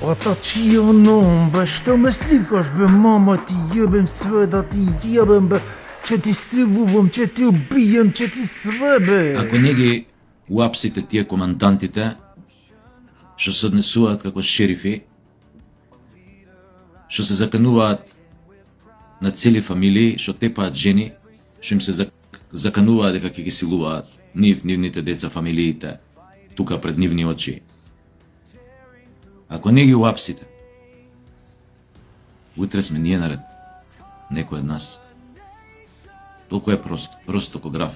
Ата чио ном, бе, што ме сликаш, бе, мама, ти јебем све, да ти јебем, бе, ќе ти силувам, ќе ти убиjem, ќе ти све, бе. Ако не ги уапсите тие командантите, што се однесуваат како шерифи, што се закануваат на цели фамилии, што тепаат жени, што им се закануваат дека ќе ги силуваат нивните деца, фамилиите, тука пред нивни очи. Ако не ги уапсите, утре сме ние наред, некој од нас. Толку е просто ко граф.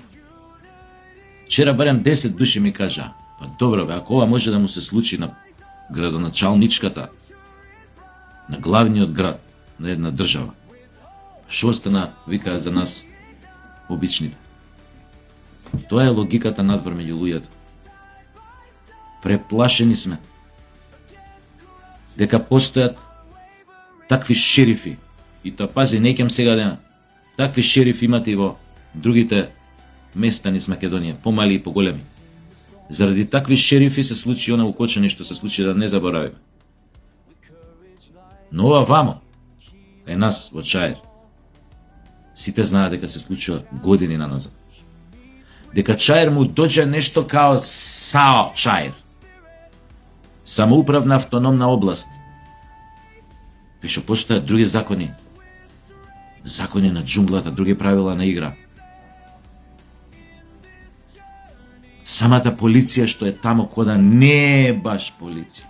Вчера барем 10 души ми кажа, па добро бе, ако ова може да му се случи на градоначалничката, на главниот град на една држава, што остана, викаат за нас, обичните. Тоа е логиката надвор меѓу луѓето. Преплашени сме дека постојат такви шерифи, и тоа пази, не ќам сега дена, такви шерифи имате и во другите места низ Македонија, помали и поголеми. Заради такви шерифи се случи она укочење што се случи, да не заборавиме. Но ова вамо, кај нас во Чаир, сите знаат дека се случува години наназад. Дека Чаир му доđe нешто као САО Чаир, самоуправна автономна област, кај што постојат други закони, закони на џунглата, други правила на игра. Самата полиција што е тамо кода не е баш полиција.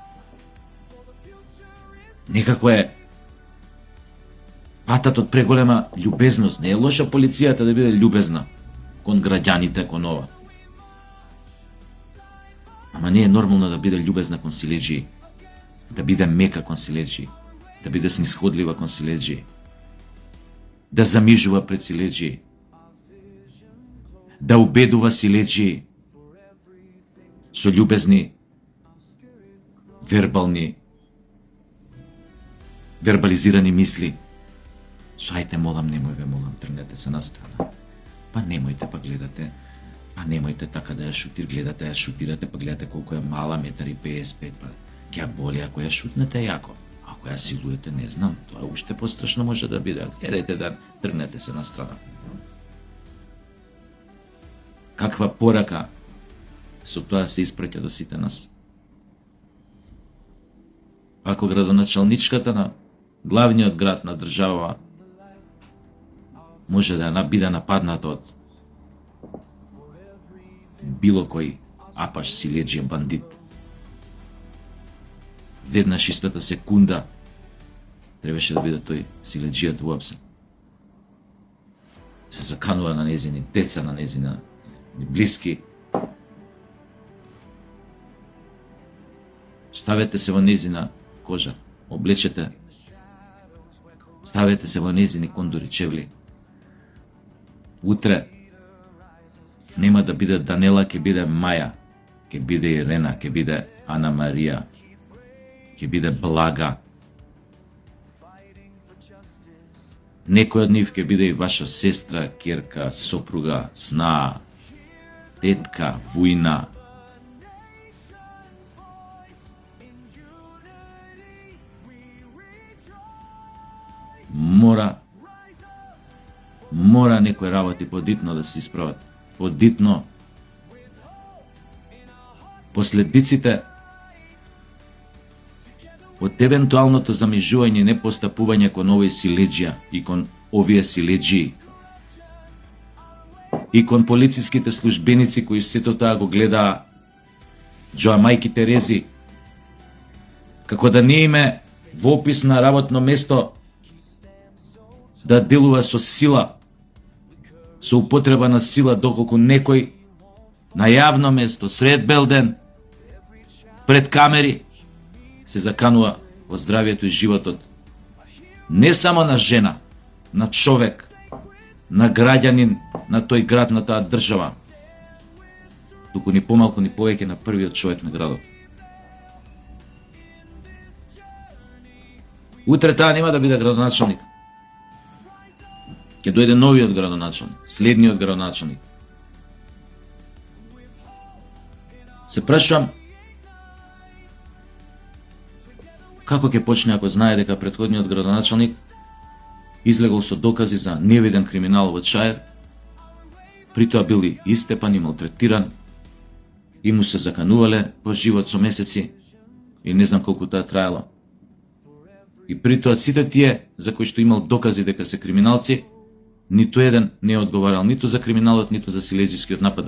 Некако е патат од преголема љубезност. Не е лоша полицијата да биде љубезна кон граѓаните, кон ова. Ама не е нормално да биде љубезна кон силеџии, да биде мека кон силеџии, да биде снисходлива кон силеџии, да замижува пред силеџии, да убедува силеџии со љубезни, вербализирани мисли. Со ајте молам, немој ве молам, тргнете се на страна. Па немојте, па гледате, па немојте така да ја гледате, ја шутирате, па гледате колку е мала, 1,55 м, па ќе боли ако ја шутнете јако. Ако ја силуете, не знам, тоа уште пострашно може да биде. Гледате да тргнете се на страна. Каква порака со тоа се испраќа до сите нас? Ако градоначалничката на главниот град на држава може да биде нападната од било кој апаш, силеџија, бандит, веднаш истата секунда требаше да биде тој силеџијата уапсен. Се заканува на незини деца, на незини блиски. Ставете се во незина кожа, облечете, ставете се во незини кондори чевли. Утре нема да биде Данела, ќе биде Маја, ќе биде Ирена, ќе биде Ана Марија, ќе биде Блага. Некој од нив ќе биде и ваша сестра, ќерка, сопруга, сна, тетка, вујна. Мора некои работи подитно да се исправат. Подитно. Последиците од евентуалното замижување и непостапување кон овој силеџија и кон овие силеџии и кон полициските службеници кои сето тоа го гледаа џоа мајки Терези, како да не име во опис на работно место да делува со сила, со употреба на сила, доколку некој на јавно место, сред бел ден, пред камери, се заканува во здравието и животот не само на жена, на човек, на граѓанин на тој град, на таа држава, туку ни помалку ни повеќе на првиот човек на градот. Утре таа нема да биде градоначалник. Ќе дојде новиот градоначалник, следниот градоначалник. Се прашувам, Како ќе почне ако знае дека претходниот градоначалник излегол со докази за невиден криминал во Чаир, при тоа бил и истепан и малтретиран, и му се заканувале по живот со месеци, и не знам колку тоа траело. И при тоа сите тие за кои што имал докази дека се криминалци, ниту еден не е одговарал ниту за криминалот, ниту за силеđискиот напад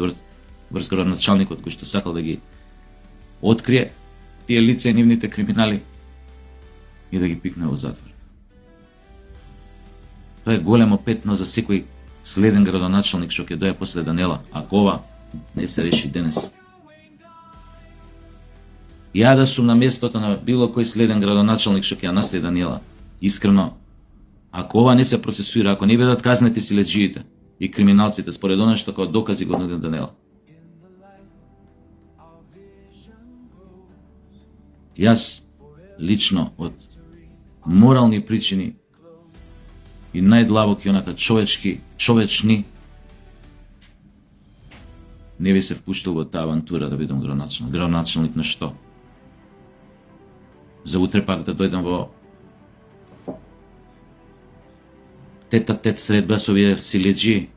врз градоначалникот кој што сакал да ги открие тие лица и нивните криминали и да ги пикне во затвор. Тоа е големо петно за секој следен градоначалник што ќе дое после Данела, ако ова не се реши денес. Ја да сум на местото на било кој следен градоначалник што ќе ја наследи Даниела, искрено, ако ова не се процесуира, ако не бидат казнети силеđиите и криминалците според она што како докази го нуди Даниела, јас лично од морални причини и најдлабоки онака човечни не би се впуштил во таа авантура да бидам градоначалник. Градоначалник на што? За утре пак да дојдам во тет-а-тет средба со овие силеđи,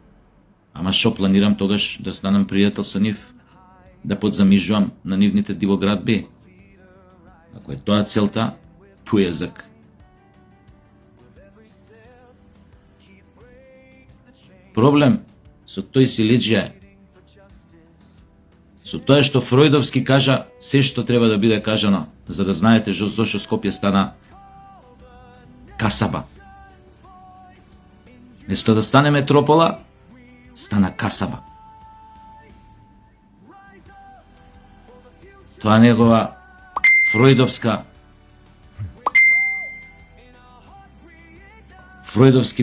ама шо планирам тогаш да станам пријател со нив, да подзамижувам на нивните дивоградби. Ако е тоа целта, појазак. Проблем со тој силеđија е со тоа што Фројдовски кажа се што треба да биде кажано, за да знаете зошто Скопје стана касаба. Место да стане метропола, стана касаба. Тоа негова Фројдовски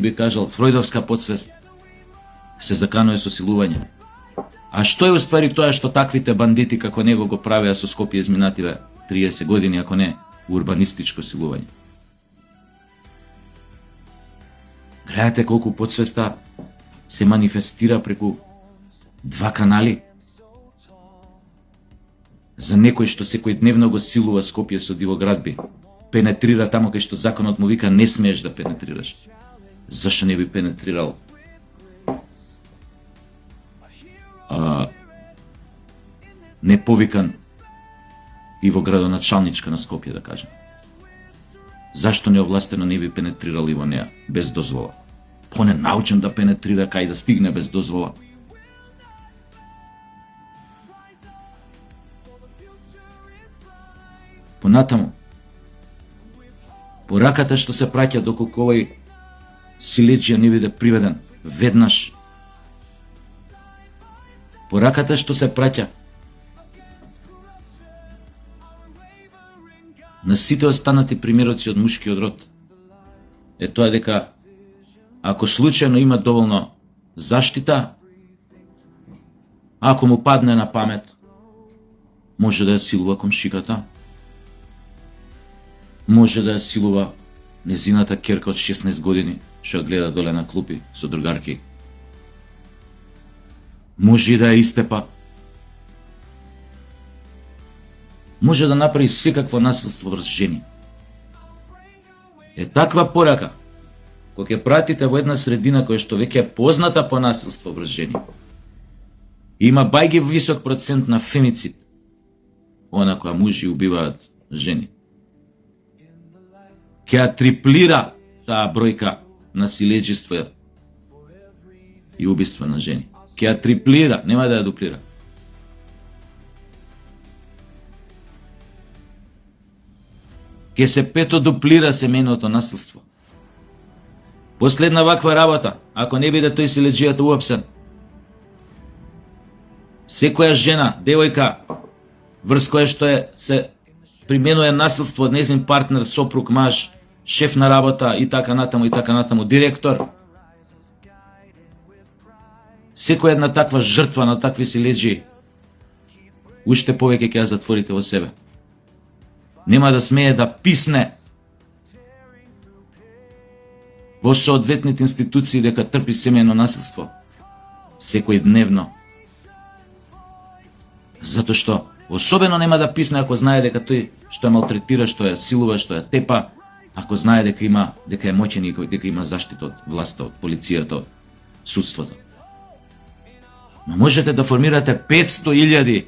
би кажал, Фројдовска подсвест се заканува со силување. А што е уствари тоа што таквите бандити како него го правеа со Скопје изминативе 30 години, ако не урбанистичко силување? Гледате колку подсвеста се манифестира преку два канали за некој што секојдневно го силува Скопје со дивоградби, пенетрира тамо кај што законот му вика не смееш да пенетрираш. Зашто не би пенетрирал неповикан и во градоначалничка на Скопје, да кажем? Зашто неовластено не би пенетрирал и во неа без дозвола? Поне научен да пенетрира кај да стигне без дозвола. Понатаму, пораката што се праќа доколку овој силеđија не биде приведен веднаш, пораката што се праќа на сите останати примероци од мушкиот род е тоа дека ако случајно има доволно заштита, ако му падне на памет, може да ја силува комшиката, може да ја силува незината ќерка од 16 години, што ја гледа доле на клупи со другарки. Може и да ја истепа. Може да направи секакво насилство врз жени. Е таква порака, кога ќе пратите во една средина која што веќе е позната по насилство врз жени, има бајги висок процент на фемицид, она која мужи убиваат жени, ќе ја триплира таа бројка на силеđиства и убиства на жени. Ќе ја триплира, нема да ја дуплира. Ќе се петодуплира семејното насилство. Последна ваква работа, ако не биде тој силеđијата уапсен, секоја жена, девојка, врз која што се применува насилство од нејзин партнер, сопруг, маж, шеф на работа и така натаму, директор, секоја една таква жртва на такви силеđи, уште повеќе ќе ја затворите во себе. Нема да смее да писне во соодветните институции дека трпи семејно насилство секој дневно. Затоа што Особено нема да писне ако знае дека тој што ја малтретира, што ја силува, што ја тепа, ако знае дека е моќен и дека има заштита од власта, од полицијата, од судството. Но можете да формирате 500.000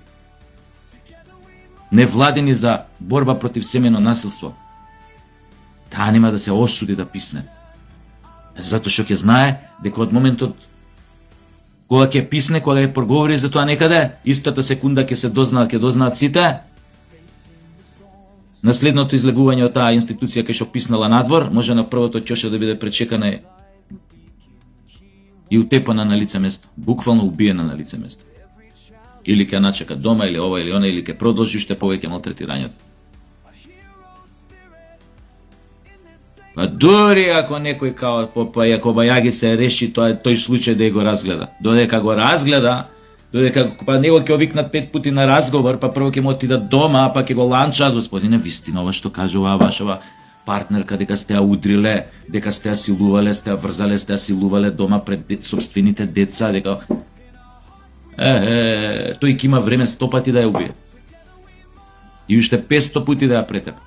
невладени за борба против семејно насилство. Таа нема да се осуди да писне. Затоа што ќе знае дека од моментот кога ќе писне, кога ќе проговори за тоа некаде, истата секунда ќе дознаат сите. На следното излегување од таа институција кај што писнала надвор, може на првото ќоше да биде пречекана и утепана на лице место, буквално убиена на лице место. Или ќе начека дома, или ова, или она, или ќе продолжи уште повеќе малтретирањето. Па дури ако некој као Јакобајаги се реши тој случај да го разгледа, додека го разгледа, па него ќе овикнат 5 пати на разговор, па прво ќе му отидат дома, па ќе го ланчаат, господине, вистина ова што кажува вашава партнерка, дека сте ја удриле, дека сте ја силувале, сте ја врзале, сте ја силувале дома пред собствените деца, дека тој ќе има време 100 пати да ја убие. И уште 500 пати да ја претепа.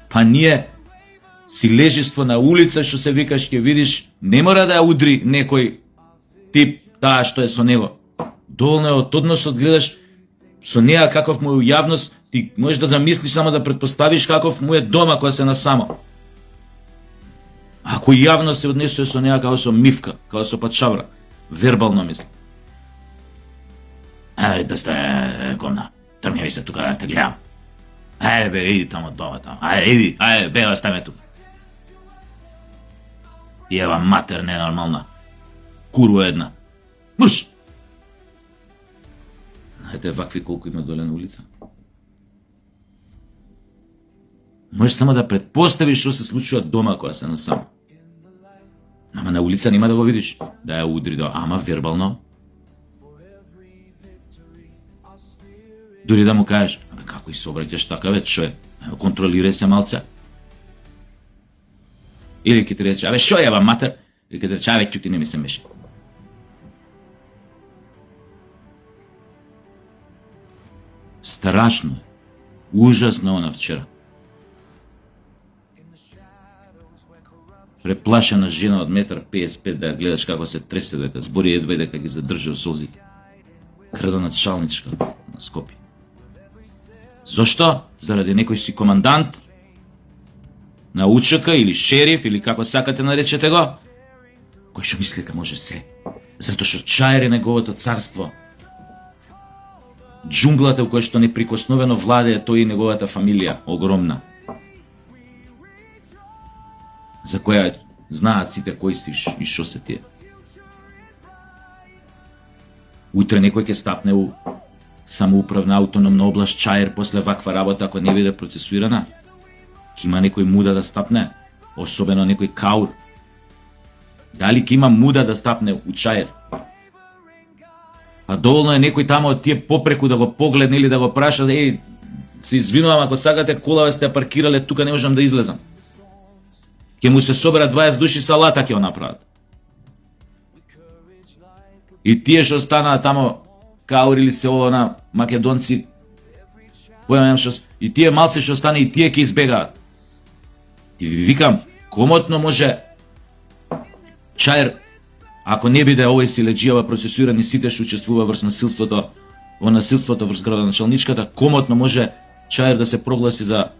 Па ние силежество на улица што се викаш ќе видиш, не мора да ја удри некој тип таа што е со него. Доволно е од односот гледаш со неа каков му е у јавност, ти можеш да замислиш само да претпоставиш каков му е дома кога се насамо. Ако јавно се однесува со неа како со мивка, како со патшавра, вербално мисли. Да сте комна, тргни се тука да те гледам. Бе, иди тамо дома тамо. Иди, бе, остави ме тука. И ева матер ненормална. Курва една. Мрш! Знаете вакви колку има доле на улица? Можеш само да предпоставиш што се случува дома кога се насам. Ама на улица нема да го видиш. Да ја удри, ама вербално. Дури да му кажеш, како и се обраќаш така, бе, што е? Контролирај се малце. Или ќе ти рече, шо е, матер? Или ќе ти рече, ќути, не ми се меше. Страшно е. Ужасно она вчера. Преплашена жена од 1,55 да ја гледаш како се тресе, дека збори едва дека ги задржа созите. Градоначалничка на Скопје. Зошто? Заради некој си командант на УЧК или шериф или како сакате наречете го, кој што мисли дека може се. Затоа што Чаир е неговото царство. Джунглата у која што неприкосновено владее тој и неговата фамилија, огромна. За која знаат сите кои си и што се тие. Утре некој ќе стапне у самоуправна автономна област Чаир после ваква работа, ако не биде процесуирана, ќе има некој муда да стапне, особено некој каур. Дали ќе има муда да стапне у Чаир? Па доволно е некој тамо од тие попреку да го погледне или да го праша, се извинувам ако сакате колава сте паркирале, тука не можам да излезам. Ќе му се соберат 20 души салата ќе го направат. И тие што останаа тамо каури или се ова на македонци, појмам што, и тие малци што остане и тие ќе избегаат. Ти ви викам, комотно може Чаир, ако не биде овој силеџијава процесуирани сите што учествува врз насилството, во насилството врз градоначалничката, комотно може Чаир да се прогласи за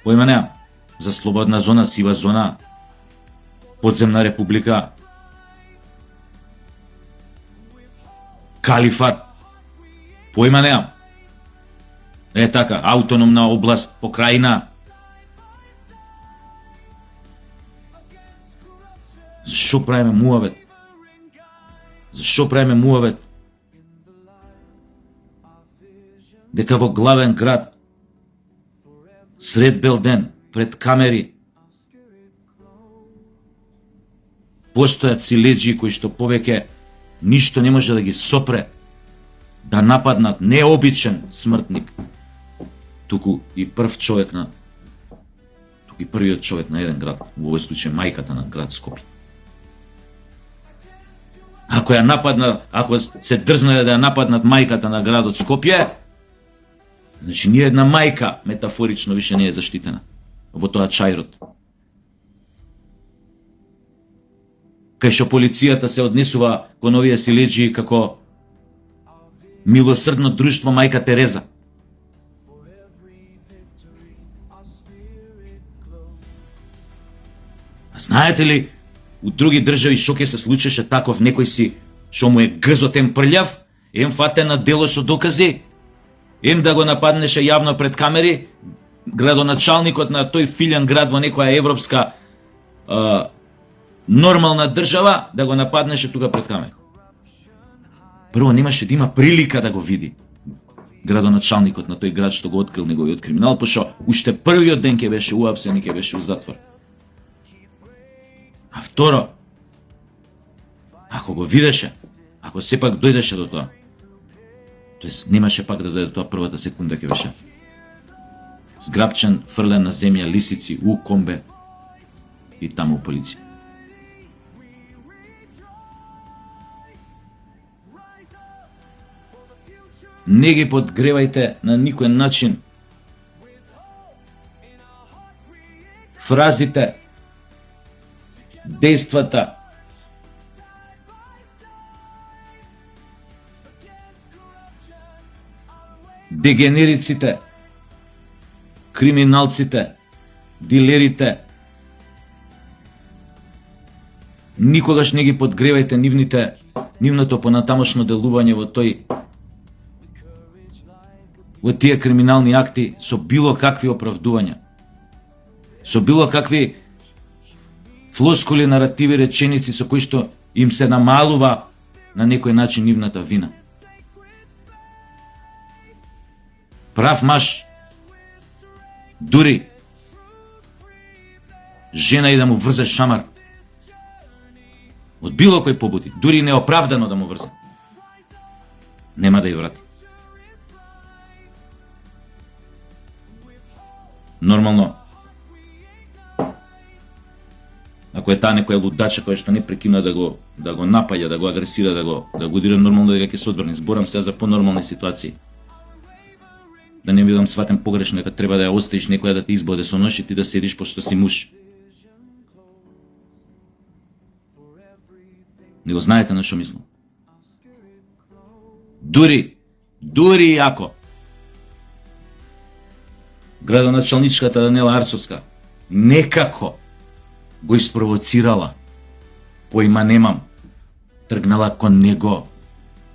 појма неам, за слободна зона, сива зона, подземна република, калифат, појма неам. Е така, автономна област, покрајна. Зашо правиме муавет? Зашо правиме муавет? Дека во главен град, сред бел ден, пред камери, постојат силеџи кои што повеќе ништо не може да ги сопре, да нападнат необичен смртник, туку и првиот човек на еден град, во овој случај мајката на град Скопје. Ако се дрзнале да ја нападнат мајката на градот Скопје, значи ни една мајка метафорично више не е заштитена во тоа чајрот. Кај што полицијата се однесува кон овие силеџии како милосрдно друштво мајка Тереза. А знаете ли, у други држави што ќе се случеше таков некој си што му е гзотен прљав, ем фатен на дело со докази, ем да го нападнеше јавно пред камери, градоначалникот на тој филјан град во некоја европска нормална држава, да го нападнеше тука пред камери. Прво немаше да има прилика да го види градоначалникот на тој град што го открил неговиот криминал, пошто уште првиот ден ќе беше уапсен и ќе беше у затвор. А второ, ако го видеше, ако сепак дојдеше до тоа, тоест немаше пак да дојде до тоа првата секунда ќе беше зграбчен, фрлен на земја, лисици, у комбе и таму полиција. Не ги подгревајте на никој начин фразите, дејствата, дегенериците, криминалците, дилерите. Никогаш не ги подгревајте нивното понатамошно делување во тие криминални акти со било какви оправдувања, со било какви флоскули, наративи, реченици со кои што им се намалува на некој начин нивната вина. Прав маж, дури жена и да му врзе шамар, од било кој побуди, дури неоправдано да му врзе, нема да ја врати. Нормално, ако е таа некоја лудача која што не прекина да го напаѓа, да го агресира, да го дира, нормално дека ќе се одбрани. Зборам сега за понормални ситуации. Да не бидам сватен погрешно дека треба да ја оставиш некоја да те избоде со нож и ти да седиш пошто си муж. Не го знаете на што мислам. Дури ако градоначалничката Данела Арцовска некако го испровоцирала, поима немам, тргнала кон него,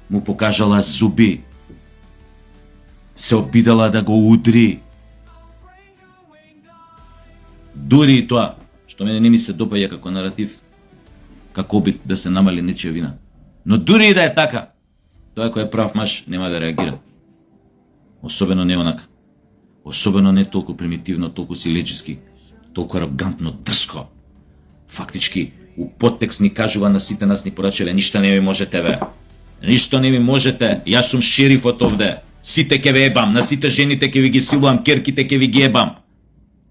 му покажала зуби, се обидала да го удри. Дури и тоа, што мене не ми се допаѓа како наратив, како обид да се намали нечија вина. Но дури и да е така, тоа кој е прав маж нема да реагира. Особено не онака. Особено не толку примитивно, толку силечиски, толку арогантно, дрско. Фактички, у подтекст ни кажува на сите нас ни порачале, ништо не ми можете бе. Ништо не ми можете, јас сум шерифот овде. Сите ќе ве ебам, на сите жените ќе ви ги силувам, керките ќе ви ги ебам.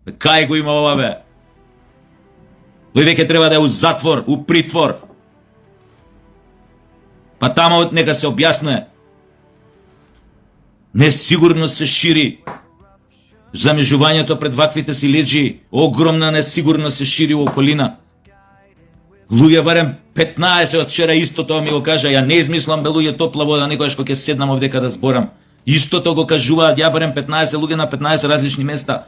Бе, кај го има ова бе? Тој веќе треба да е у затвор, у притвор. Па тамо нека се објаснува. Несигурност се шири. Замежувањето пред ваквите силеџи, огромна несигурност се шири во околина. Луѓе барем 15 од вчера исто тоа ми го кажа, ја не измислам бе луѓе топла вода, некојаш кога ќе седнам овдека да зборам. Истото го кажуваат, ја барем 15 луѓе на 15 различни места.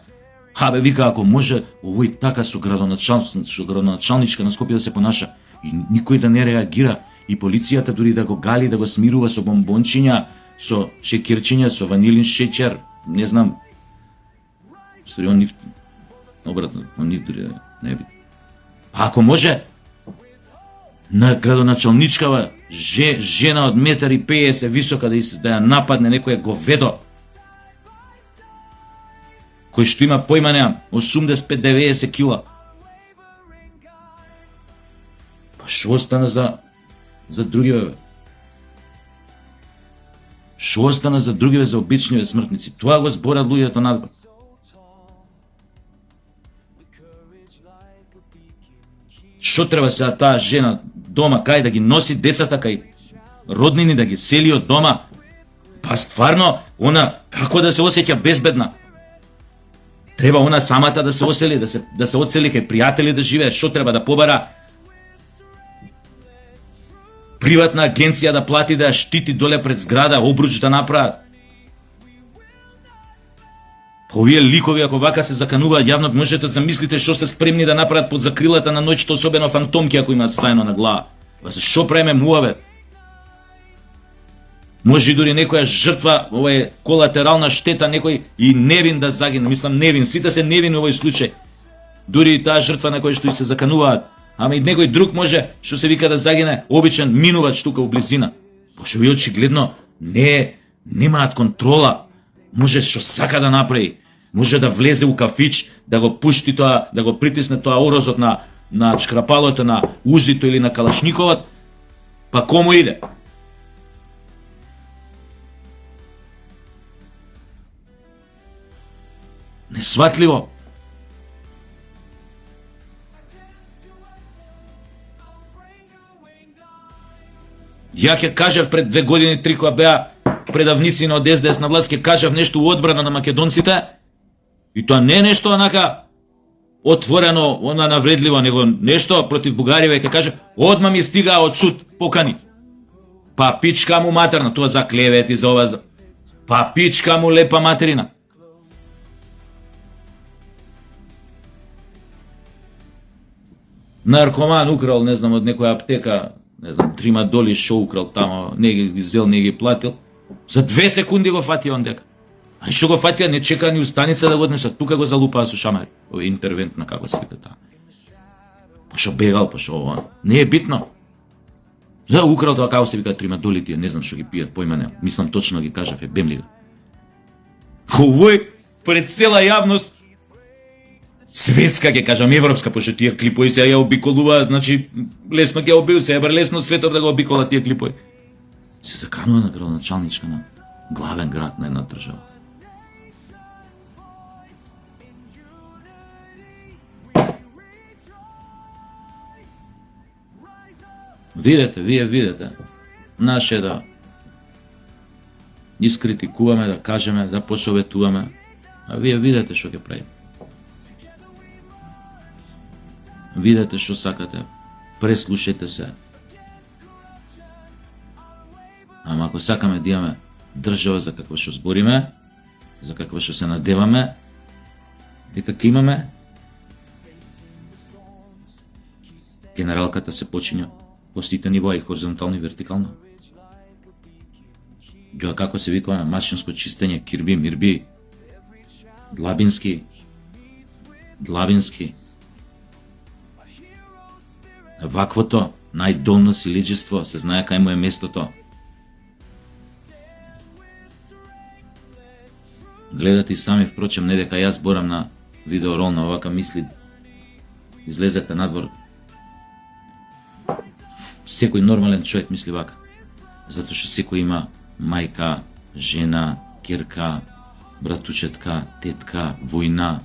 Бе, вика, ако може овој така со градоначалничка на Скопје да се понаша и никој да не реагира, и полицијата дури да го гали, да го смирува со бомбончиња, со шекерчиња, со ванилин шеќер, не знам. Стори он нив, обратно, он нив дури не би. Ако може, на градоначалничкава жена од 1,50 м висока да ја нападне некој говедо, кој што има појма неам 85-90 кила. Па шо остана за другиве бе? Шо остана за другиве, за обичниве смртници? Тоа го зборат луѓето надвор. Што треба сега таа жена дома, кај да ги носи децата кај роднини, да ги сели од дома. Па стварно, она како да се осеќа безбедна? Треба она самата да се осели, да се одсели кај пријатели да живее, што треба да побара? Приватна агенција да плати да ја штити доле пред зграда, обруч да направат. Овие ликови, ако вака се закануваат јавно, можете да замислите што се спремни да направат под закрилата на ноќта, особено фантомки ако имаат стајно на глава. Што правиме муаве? Може и дури некоја жртва, ова е колатерална штета, некој и невин да загине, мислам невин, сите се невини во овој случај. Дури и таа жртва на која што и се закануваат, ама и некој друг може, што се вика да загине, обичен минувач тука у близина. Пошто и очигледно немаат контрола. Може што сака да направи, може да влезе у кафич, да го пушти тоа, да го притисне тоа орозот на шкрапалото, на узито или на калашниковот, па кому иде? Несватливо. Ја ќе кажав пред 2 години, 3 кога беа предавници на СДС на власт, ќе кажав нешто у одбрана на македонците, и тоа не е нешто онака отворено, она навредливо, него нешто против Бугариева, ќе каже, одма ми стига од суд покани. Па пичка му матерна, тоа за клевети, за ова, па пичка му лепа материна. Наркоман украл, не знам, од некоја аптека, не знам, 3 доли шо украл тамо, не ги зел, не ги платил. За 2 секунди го фати он дека. А што го фатија, не чека ни у станица да го однесат, тука го залупаа со шамари. Ова е интервентна, како се вика таа. Пошо бегал, пошо ова. Не е битно. За украл тоа, како се вика, 3 доли тие, не знам што ги пијат, појма не. Мислам точно ги кажав, бемлига. Овој пред цела јавност, светска ќе кажам, европска, пошто тие клипови се ја обиколуваат, значи лесно ќе обиу се, лесно светов да го обикола тие клипови. Се заканува на градоначалничка на главен град на една држава. Видете, вие видете, наше да искритикуваме, да кажеме, да посоветуваме, а вие видете што ќе правиме. Видете што сакате, преслушайте се. Ама ако сакаме да имаме држава за каква што збориме, за каква што се надеваме, дека ќе имаме, генералката се почиња по сите нивоа, и хоризонтално и вертикално. Ја како се вика на машинско чистење, кирби, мирби, длабински, ваквото најдолно силиџество, се знае кај му е местото. Гледате и сами, впрочем, не дека јас зборам на видеорол на овака мисли, излезете надвор. Секој нормален човек мисли вака, затоа што секој има мајка, жена, ќерка, братучетка, тетка, војна.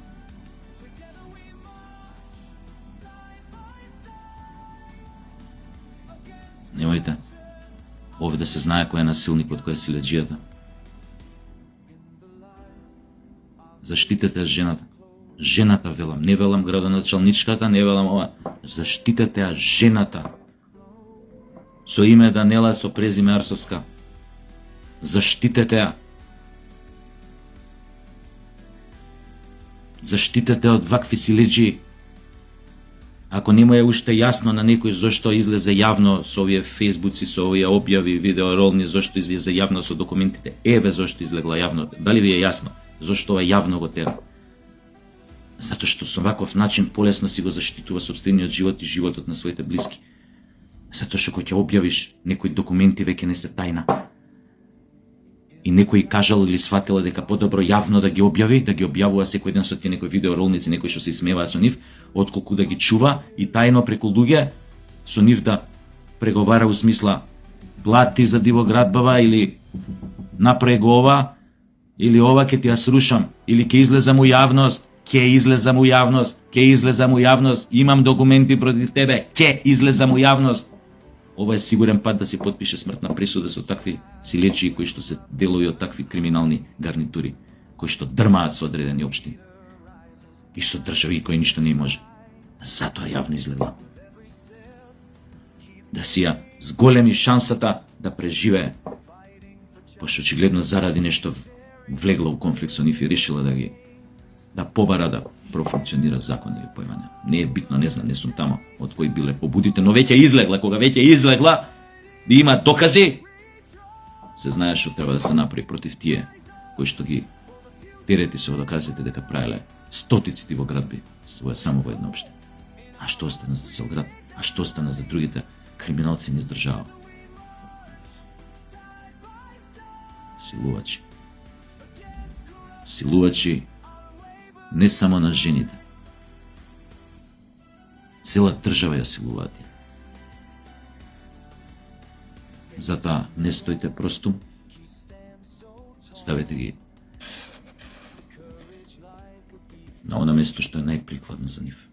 Немојте овде се знае кој е насилникот, кој е силеџијата. Заштитете жената. Жената велам, не велам градоначалничката, не велам ова. Заштитете ја жената. Со име Данела, со презиме Арсовска. Заштитете ја. Заштитете од вакви силеџи. Ако не му е уште јасно на некој зошто излезе јавно со овие фејсбуци, со овие објави, видеоролни, зошто излезе јавно со документите, еве зошто излегла јавно. Дали ви е јасно зошто ова јавно го тера? Затоа што со ваков начин полесно си го заштитува сопствениот живот и животот на своите блиски. Затоа што кога ќе објавиш некои документи веќе не се тајна. И некој кажал или сватила дека подобро јавно да ги објави, да ги објавува секој ден со тие некои видеоролници, некои што се исмеваат со нив, отколку да ги чува и тајно преку луѓе со нив да преговара у смисла плати за диво градбава или направи го ова, или ова ќе ти ја срушам, или ќе излезам у јавност, имам документи против тебе, ќе излезам у јавност. ова е сигурен пат да се потпише смртна пресуда со такви силечи кои што се делови од такви криминални гарнитури, кои што дрмаат со одредени општини и со држави кои ништо не може. Затоа јавно излегла. Да си ја зголеми шансата да преживее, пошто очигледно заради нешто влегла у конфликт со нив и решила да побара да профункционира законови поимања. Не е битно, не знам, не сум тамо од кои биле побудите, но веќе излегла, кога веќе излегла, да има докази, се знае што треба да се направи против тие кои што ги терети со доказите дека правеле стотиците во градби своја само во една општина. А што остана за цел град? А што остана за другите криминалци низ држава? Силувачи. Силувачи не само на жените. Цела држава ја силуваат. Затоа не стоите просту, ставете ги на оно место што е најприкладно за нив.